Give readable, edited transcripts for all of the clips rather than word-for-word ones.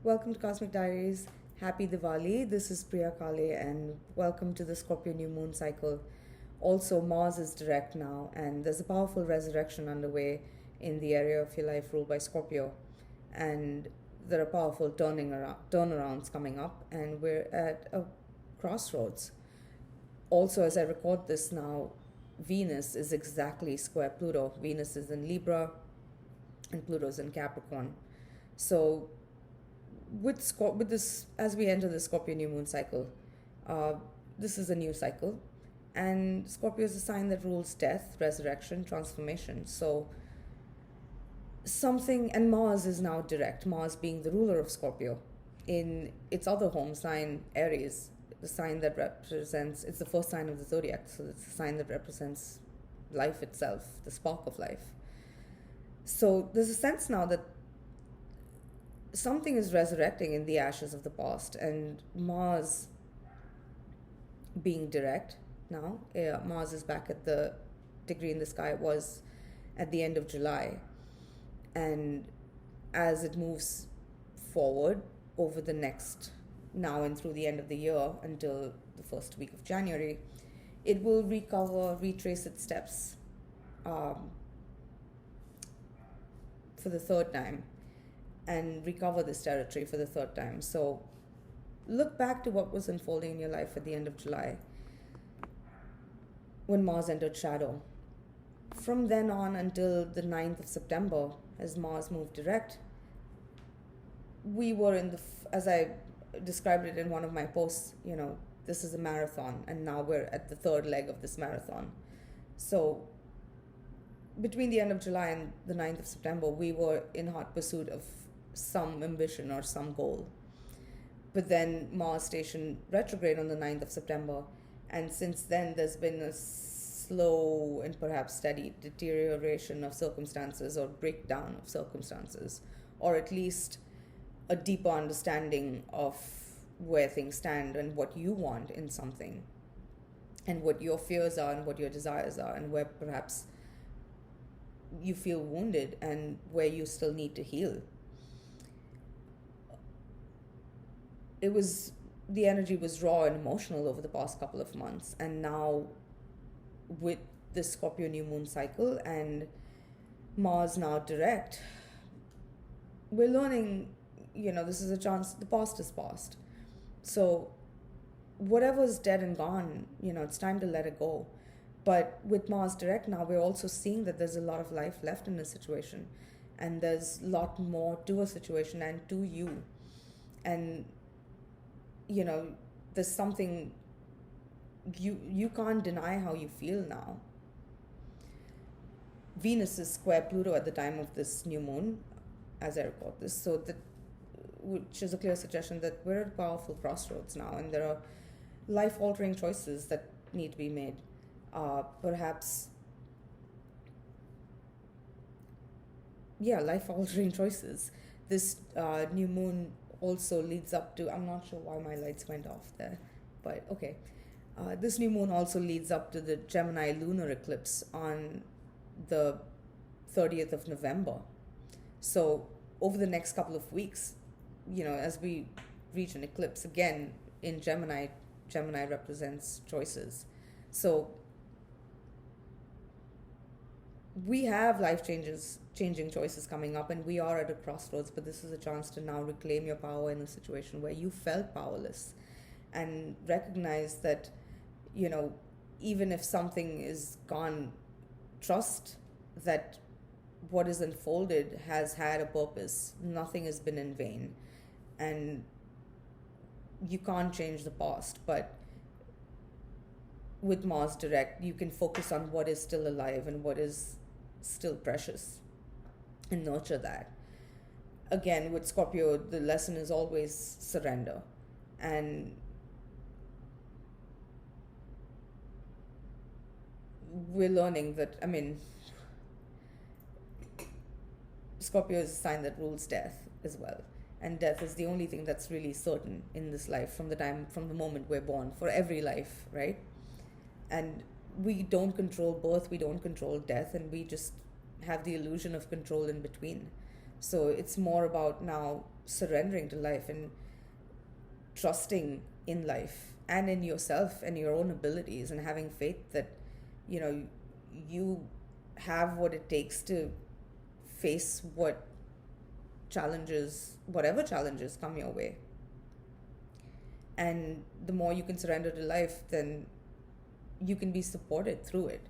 Welcome to Cosmic Diaries. Happy Diwali. This is Priya Kale, and welcome to the Scorpio New Moon cycle. Also, Mars is direct now, and there's a powerful resurrection underway in the area of your life ruled by Scorpio. And there are powerful turnarounds coming up, and we're at a crossroads. Also, as I record this now, Venus is exactly square Pluto. Venus is in Libra, and Pluto is in Capricorn. So with this, as we enter the Scorpio New Moon cycle, uh, this is a new cycle, and Scorpio is a sign that rules death, resurrection, transformation. So something, and Mars is now direct. Mars being the ruler of Scorpio, in its other home sign Aries, the sign that represents, it's the first sign of the zodiac, so it's a sign that represents life itself, the spark of life. So there's a sense now that something is resurrecting in the ashes of the past, and Mars being direct now, Mars is back at the degree in the sky it was at the end of July, and as it moves forward over the next, now and through the end of the year until the first week of January, it will retrace its steps for the third time and recover this territory for the third time. So look back to what was unfolding in your life at the end of July when Mars entered shadow. From then on until the 9th of September, as Mars moved direct, we were in the, as I described it in one of my posts, this is a marathon, and now we're at the third leg of this marathon. So between the end of July and the 9th of September, we were in hot pursuit of some ambition or some goal. But then Mars stationed retrograde on the 9th of September, and since then there's been a slow and perhaps steady deterioration of circumstances or breakdown of circumstances, or at least a deeper understanding of where things stand and what you want in something, and what your fears are and what your desires are, and where perhaps you feel wounded and where you still need to heal. The energy was raw and emotional over the past couple of months, and now with the Scorpio New Moon cycle and Mars now direct, we're learning, this is a chance, the past is past. So whatever's dead and gone, it's time to let it go. But with Mars direct now, we're also seeing that there's a lot of life left in a situation, and there's a lot more to a situation and to you. And there's something, you can't deny how you feel now. Venus is square Pluto at the time of this new moon, as I record this, so that, which is a clear suggestion that we're at powerful crossroads now, and there are life-altering choices that need to be made. Perhaps, life-altering choices. This new moon also leads up to, I'm not sure why my lights went off there, but okay. This new moon also leads up to the Gemini lunar eclipse on the 30th of November. So over the next couple of weeks, as we reach an eclipse again in Gemini represents choices. So we have changing choices coming up, and we are at a crossroads, but this is a chance to now reclaim your power in a situation where you felt powerless, and recognize that, even if something is gone, trust that what is unfolded has had a purpose. Nothing has been in vain, and you can't change the past, but with Mars direct, you can focus on what is still alive and what is still precious, and nurture that. Again, with Scorpio, the lesson is always surrender, and we're learning that, Scorpio is a sign that rules death as well, and death is the only thing that's really certain in this life from the moment we're born, for every life, right? And we don't control birth, we don't control death, and we just have the illusion of control in between. So it's more about now surrendering to life and trusting in life and in yourself and your own abilities, and having faith that, you know, you have what it takes to face whatever challenges come your way. And the more you can surrender to life, then you can be supported through it.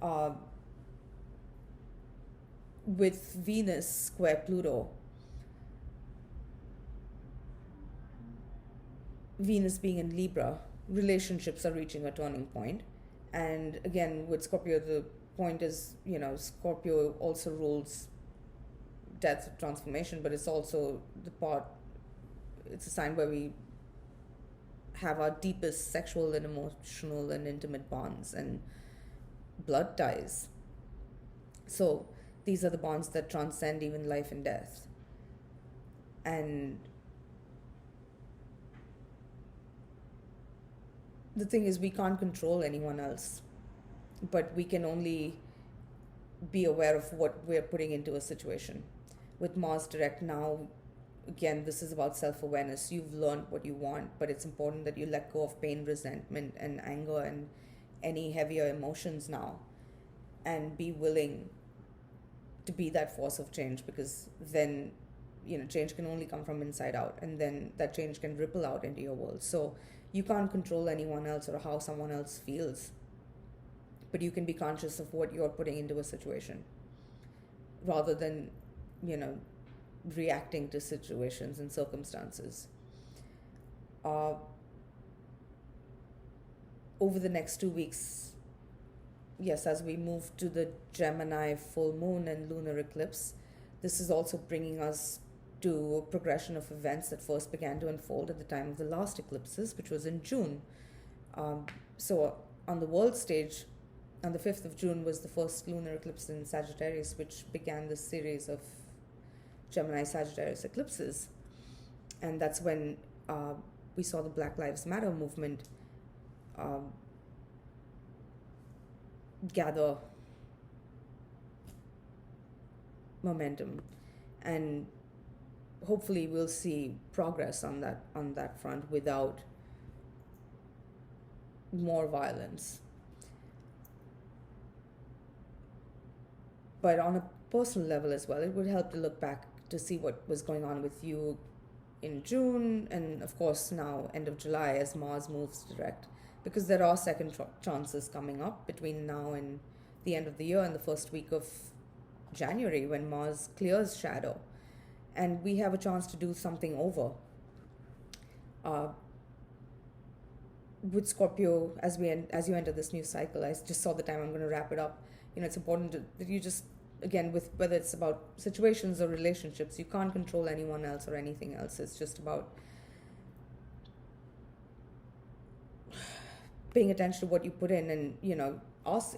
Uh, with Venus square Pluto, Venus being in Libra, relationships are reaching a turning point. And again, with Scorpio, the point is, Scorpio also rules death, transformation, but it's also it's a sign where we have our deepest sexual and emotional and intimate bonds and blood ties. So these are the bonds that transcend even life and death. And the thing is, we can't control anyone else, but we can only be aware of what we're putting into a situation. With Mars direct now, again, this is about self-awareness. You've learned what you want, but it's important that you let go of pain, resentment, and anger and any heavier emotions now, and be willing to be that force of change, because then, change can only come from inside out, and then that change can ripple out into your world. So you can't control anyone else or how someone else feels, but you can be conscious of what you're putting into a situation rather than, reacting to situations and circumstances. Over the next 2 weeks, yes, as we move to the Gemini full moon and lunar eclipse, this is also bringing us to a progression of events that first began to unfold at the time of the last eclipses, which was in June. So on the world stage, on the 5th of June was the first lunar eclipse in Sagittarius, which began this series of Gemini Sagittarius eclipses. And that's when we saw the Black Lives Matter movement gather momentum, and hopefully we'll see progress on that front without more violence. But on a personal level as well, it would help to look back to see what was going on with you in June, and of course now end of July as Mars moves direct, because there are second chances coming up between now and the end of the year and the first week of January, when Mars clears shadow, and we have a chance to do something over. With Scorpio, as you enter this new cycle, I just saw the time. I'm going to wrap it up. It's important that you just, again, with whether it's about situations or relationships, you can't control anyone else or anything else. It's just about paying attention to what you put in, and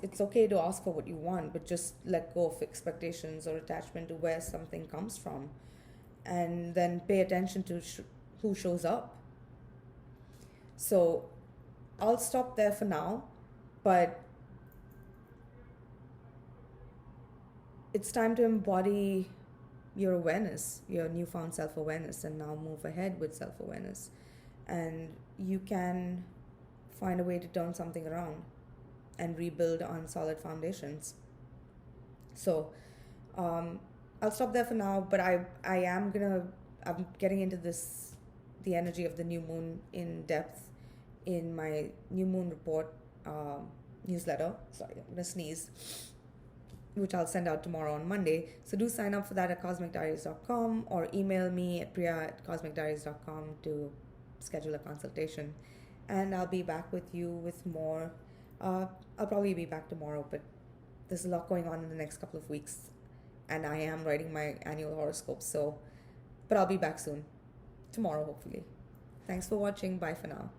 it's okay to ask for what you want, but just let go of expectations or attachment to where something comes from, and then pay attention to who shows up. So I'll stop there for now, but it's time to embody your awareness, your newfound self-awareness, and now move ahead with self-awareness. And you can find a way to turn something around and rebuild on solid foundations. So I'll stop there for now, but I'm getting into the energy of the new moon in depth in my new moon report newsletter. Sorry, I'm gonna sneeze, which I'll send out tomorrow on Monday. So do sign up for that at cosmicdiaries.com, or email me at priya@cosmicdiaries.com to schedule a consultation. And I'll be back with you with more. I'll probably be back tomorrow, but there's a lot going on in the next couple of weeks, and I am writing my annual horoscope. But I'll be back soon, tomorrow hopefully. Thanks for watching. Bye for now.